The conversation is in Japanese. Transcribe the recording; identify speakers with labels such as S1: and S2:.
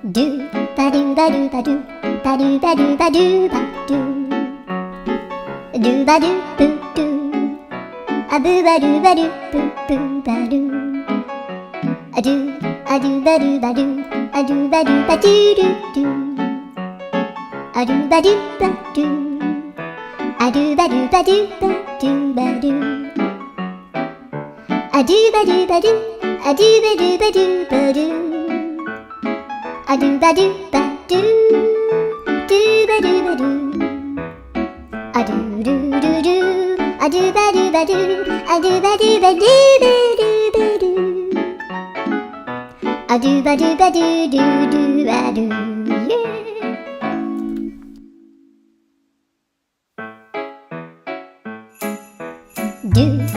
S1: ドゥバドゥバドゥバドゥバドゥバドゥバドゥバドゥドゥバドゥブドゥアブバドゥバドゥブブバドゥアドゥアドゥバドゥバドゥアドゥバドゥバドゥドゥドゥアドゥバドゥバドゥアドゥバドゥバドゥバドゥバドゥアドゥバドゥバドゥアドゥバドゥバドゥバドゥアドゥバドゥバドゥドゥバドゥバドゥアドゥルルルアドゥバドゥバドゥアドゥバドゥバドゥバドゥバドゥアドゥバドゥバドゥドゥドゥバドゥドゥ